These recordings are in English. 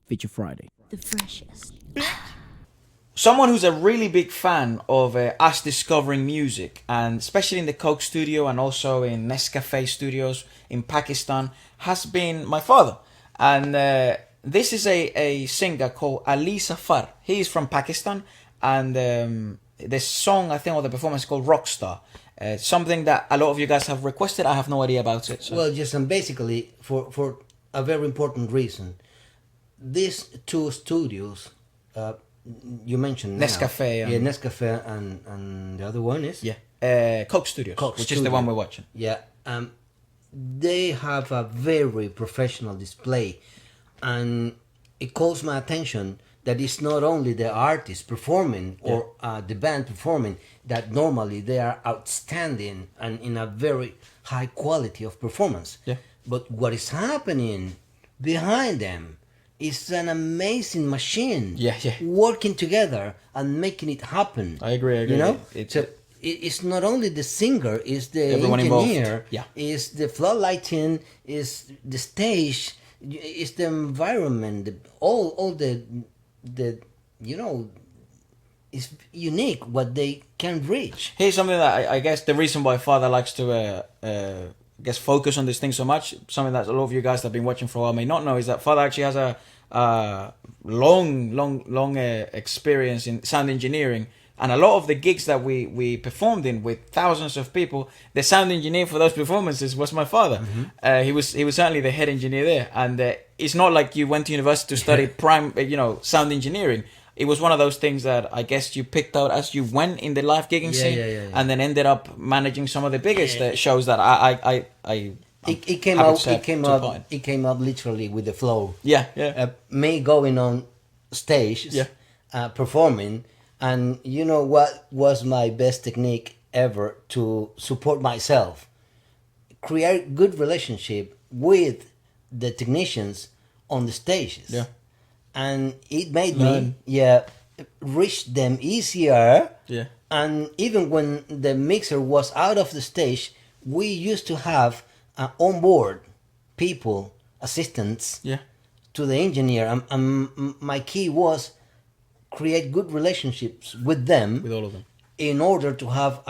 Feature Friday. The freshest. Someone who's a really big fan of us discovering music, and especially in the Coke studio and also in Nescafe studios in Pakistan, has been my father. And this is a singer called Ali Zafar. He is from Pakistan, and the song, I think, or the performance is called Rockstar. Something that a lot of you guys have requested. I have no idea about it. So. Well, just basically for a very important reason. These two studios, you mentioned Nescafe. yeah, Nescafe, and the other one is Coke Studios, which is the one we're watching. Yeah, they have a very professional display, and it calls my attention that it's not only the artist performing or the band performing, that normally they are outstanding and in a very high quality of performance. Yeah. But what is happening behind them is an amazing machine working together and making it happen. I agree. You know? It's not only the singer, it's the everyone engineer, involved. it's the floodlighting, it's the stage, it's the environment, all the you know, it's unique what they can reach. Here's something that I guess the reason why Father likes to focus on this thing so much, something that a lot of you guys that have been watching for a while may not know, is that Father actually has a long experience in sound engineering. And a lot of the gigs that we performed in with thousands of people, the sound engineer for those performances was my father. Mm-hmm. He was certainly the head engineer there. And it's not like you went to university to study sound engineering. It was one of those things that I guess you picked out as you went in the live gigging scene, and then ended up managing some of the biggest shows that It came up literally with the flow. Me going on stage, performing. And you know what was my best technique ever to support myself? Create good relationship with the technicians on the stages. Yeah. And it made me reach them easier. Yeah. And even when the mixer was out of the stage, we used to have onboard people, assistants to the engineer. And my key was create good relationships with them, with all of them, in order to have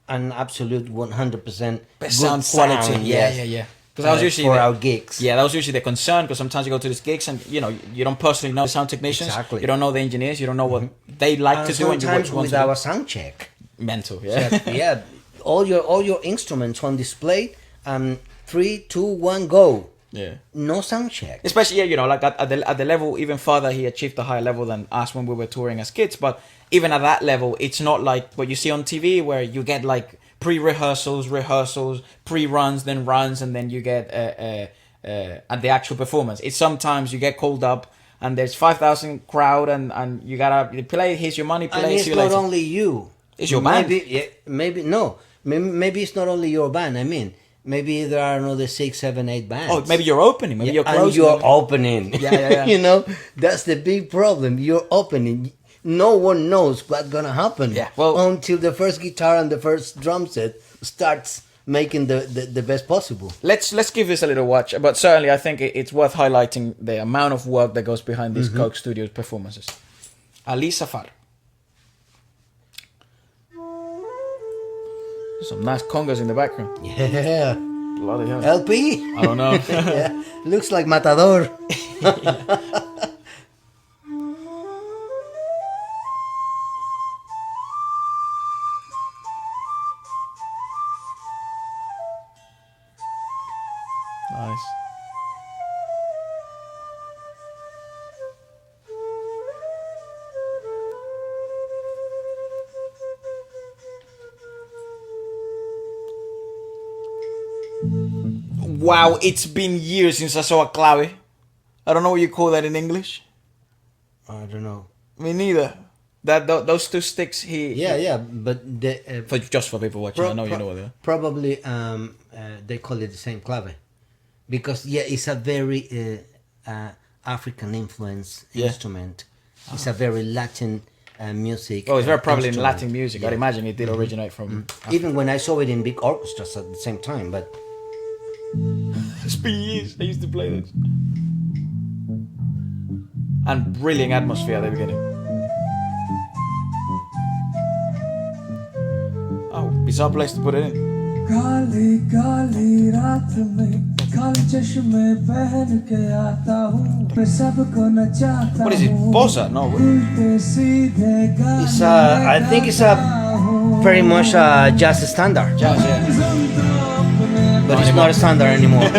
an absolute 100% best sound quality. Because that was usually for our gigs. Yeah, that was usually the concern. Because sometimes you go to these gigs and you don't personally know the sound technicians. Exactly. You don't know the engineers. You don't know what they like to do. And sometimes with our sound check, mental. all your instruments on display. 3, 2, 1, go. Yeah. No sound check. Especially, like at the level, even farther, he achieved a higher level than us when we were touring as kids. But even at that level, it's not like what you see on TV where you get like pre-rehearsals, rehearsals, pre-runs, then runs, and then you get at the actual performance. It's sometimes you get called up and there's 5,000 crowd and you gotta play, here's your money, play, and it's not only you. It's your band. Maybe it's not only your band, I mean. Maybe there are another 6, 7, 8 bands. Oh, maybe you're opening. Maybe you're closing. And you're opening. You know, that's the big problem. You're opening. No one knows what's gonna happen. Yeah. Well, until the first guitar and the first drum set starts making the best possible. Let's give this a little watch. But certainly, I think it's worth highlighting the amount of work that goes behind these Coke Studios performances. Ali Zafar. Some nice congas in the background. Yeah. Bloody hell. LP? I don't know. Looks like Matador. Nice. Wow, it's been years since I saw a clave. I don't know what you call that in English. I don't know. Me neither. Those two sticks. But just for people watching, I know you know what they are. Probably they call it the same clave, because it's a very African influence instrument. It's a very Latin music. Oh, it's very probably in Latin music. I'd imagine it did originate from. Even when I saw it in big orchestras at the same time, but. It's been years. I used to play this. and brilliant atmosphere at the beginning. Oh, bizarre place to put it in. What is it? Bossa? No. It's I think it's a very much a jazz standard. Jazz, yeah. But it's not a standard anymore.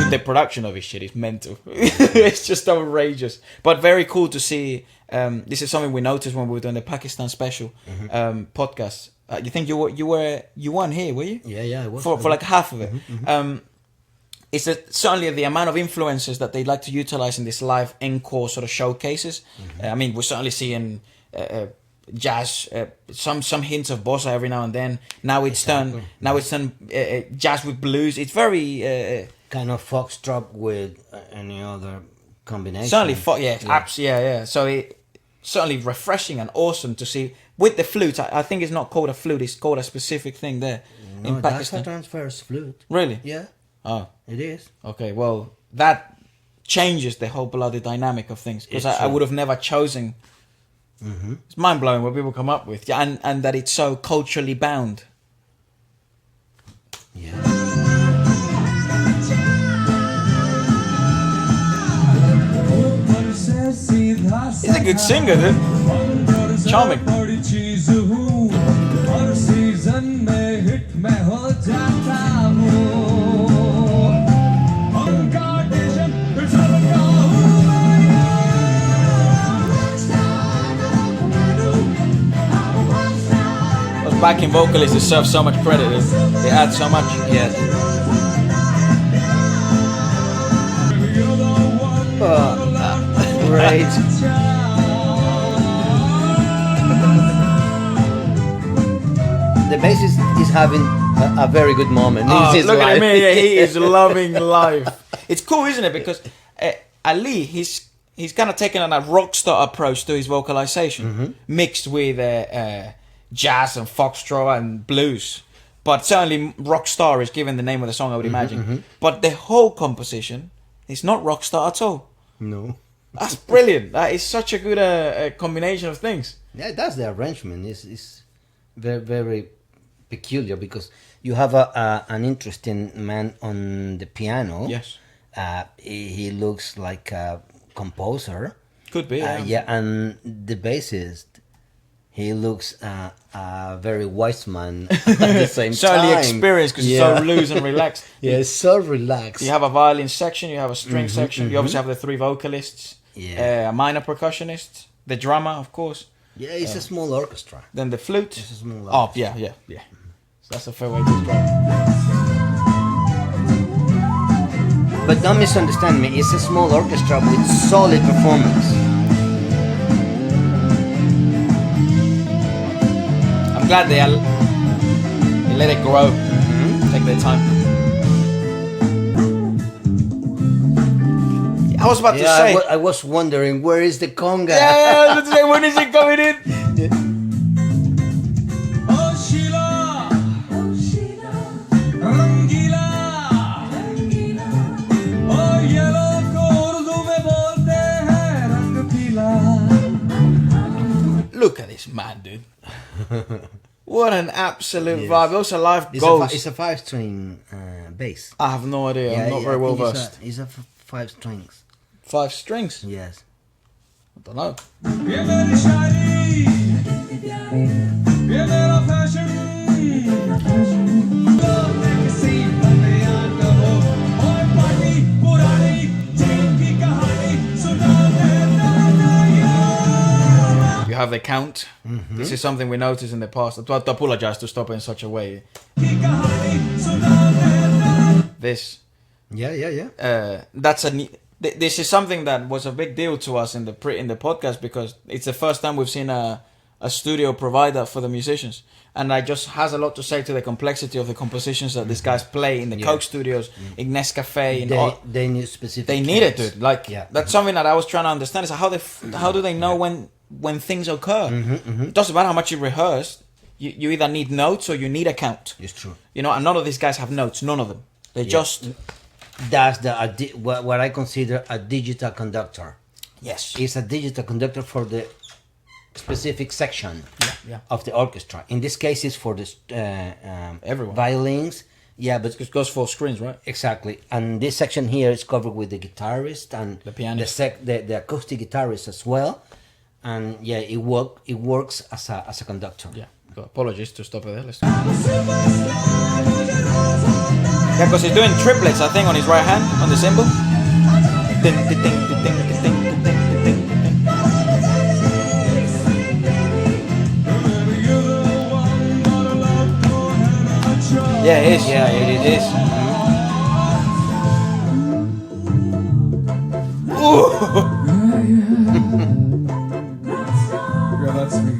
The production of his shit is mental. It's just outrageous, but very cool to see. This is something we noticed when we were doing the Pakistan special podcast. You think you weren't here, were you? Yeah, I was for like half of it. It's certainly the amount of influences that they like to utilize in this live encore sort of showcases. I mean, we're certainly seeing jazz, some hints of bossa every now and then. Now it's done jazz with blues. It's very kind of foxtrot with any other combination. Certainly, yeah. So it's certainly refreshing and awesome to see with the flute. I think it's not called a flute; it's called a specific thing there in Pakistan. That's a transverse flute. Really? Yeah. Oh, it is. Okay, well, that changes the whole bloody dynamic of things, because I would have never chosen. It's mind blowing what people come up with, and that it's so culturally bound. Yeah. He's a good singer, dude. Charming. Those backing vocalists deserve so much credit. They add so much. Yes. Great. The bassist is having a very good moment. Look at him, yeah, he is loving life. It's cool, isn't it? Because Ali, he's kind of taken a Rockstar approach to his vocalization, mixed with jazz and foxtrot and blues. But certainly Rockstar is given the name of the song, I would imagine. But the whole composition is not Rockstar at all. No. That's brilliant. That is such a good combination of things. Yeah, that's the arrangement. It's very, very peculiar, because you have an interesting man on the piano. Yes. He looks like a composer. Could be. Yeah, and the bassist, he looks a very wise man at the same time. Certainly experienced, because he's so loose and relaxed. Yeah, so relaxed. You have a violin section, you have a string section, you obviously have the 3 vocalists, a minor percussionist, the drummer, of course. Yeah, it's a small orchestra. Then the flute. It's a small orchestra. Yeah. So that's a fair way to describe it. But don't misunderstand me, it's a small orchestra with solid performance. I'm glad they let it grow, take their time. I was about to say. I was wondering, where is the conga? Yeah, let's say, when is it coming in? Look at this man, dude. What an absolute vibe. Also, live goes. It's a 5-string bass. I have no idea. I'm not very well versed. It's a 5 strings. 5 strings? Yes. I don't know. You have the count. This is something we noticed in the past. I apologize to stop it in such a way. This. Yeah. This is something that was a big deal to us in the podcast, because it's the first time we've seen a a studio provider for the musicians. And that just has a lot to say to the complexity of the compositions that these guys play in the Coke studios, in Nescafe. They need specific. They need it, dude. Like that's something that I was trying to understand. Is how do they know when things occur? It doesn't matter how much you rehearse. You either need notes or you need a count. It's true. You know, and none of these guys have notes. None of them. They just. That's what I consider a digital conductor. Yes. It's a digital conductor for the specific section of the orchestra. In this case, it's for the everyone violins. Yeah, but it goes for screens, right? Exactly. And this section here is covered with the guitarist and the pianist, the acoustic guitarist as well. And yeah, it works as a conductor. Yeah. Apologies to stop it there. Let's yeah, because he's doing triplets, I think, on his right hand on the cymbal. Yeah, it is. Yeah, it is. Yeah, that's me.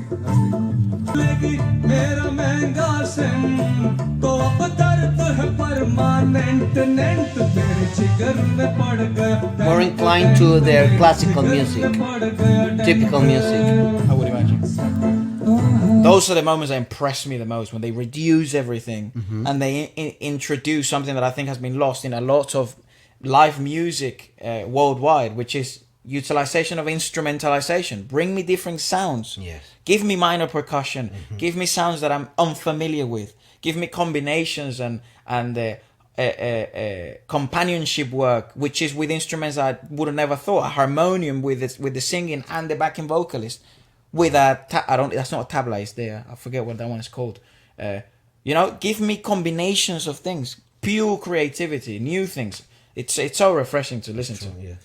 More inclined to their classical music, typical music. I would imagine. Those are the moments that impress me the most, when they reduce everything and they introduce something that I think has been lost in a lot of live music worldwide, which is utilization of instrumentalization. Bring me different sounds. Yes. Give me minor percussion. Give me sounds that I'm unfamiliar with. Give me combinations and companionship work, which is with instruments I would have never thought. A harmonium with the singing and the backing vocalist. With that's not a tabla, it's there. I forget what that one is called. You know, give me combinations of things, pure creativity, new things. It's so refreshing to listen to. Yeah.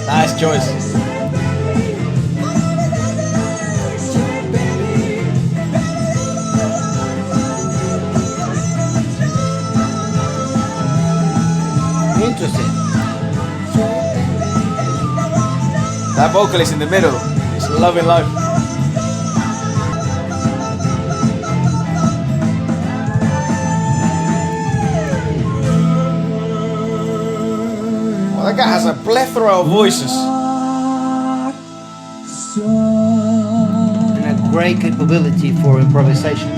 Nice choice. Interesting. That vocalist in the middle is loving life. Well, that guy has a plethora of voices. And a great capability for improvisation.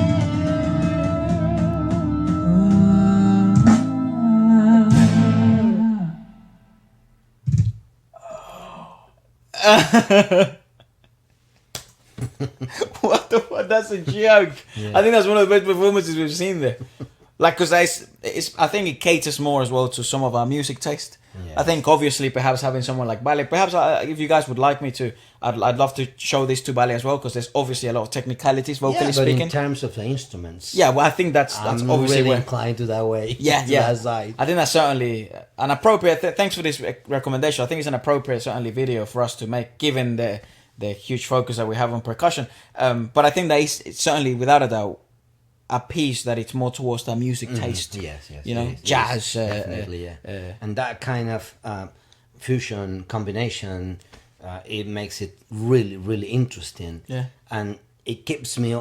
What the fuck? That's a joke. Yeah. I think that's one of the best performances we've seen there. Like, because I think it caters more as well to some of our music taste. Yeah. I think obviously perhaps having someone like Bale, perhaps if you guys would like me to, I'd love to show this to Bale as well, because there's obviously a lot of technicalities vocally speaking. In terms of the instruments, yeah, well, I think that's obviously really inclined to that way. Yeah, that side. I think that's certainly an appropriate. Thanks for this recommendation. I think it's an appropriate certainly video for us to make, given the huge focus that we have on percussion. But I think that it's certainly, without a doubt, a piece that it's more towards the music taste. Yes. You know, jazz. Definitely, yeah. And that kind of fusion combination, it makes it really, really interesting. Yeah. And it keeps me,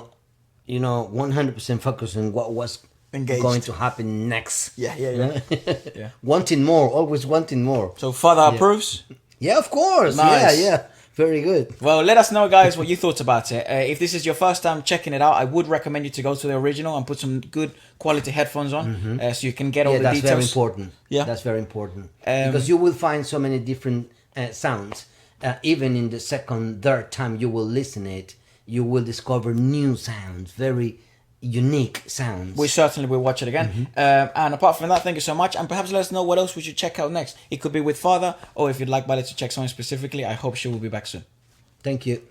100% focused on what was going to happen next. Yeah. Yeah. Wanting more, always wanting more. So Father approves? Yeah, of course. Nice. Yeah. Very good. Well, let us know, guys, what you thought about it. If this is your first time checking it out, I would recommend you to go to the original and put some good quality headphones on, so you can get all the details. That's very important. Yeah, that's very important, because you will find so many different sounds. Even in the second, third time you will listen it, you will discover new sounds, very unique sounds. We certainly will watch it again. And apart from that, thank you so much. And perhaps let us know what else we should check out next. It could be with Father, or if you'd like Bale to check something specifically, I hope she will be back soon. Thank you.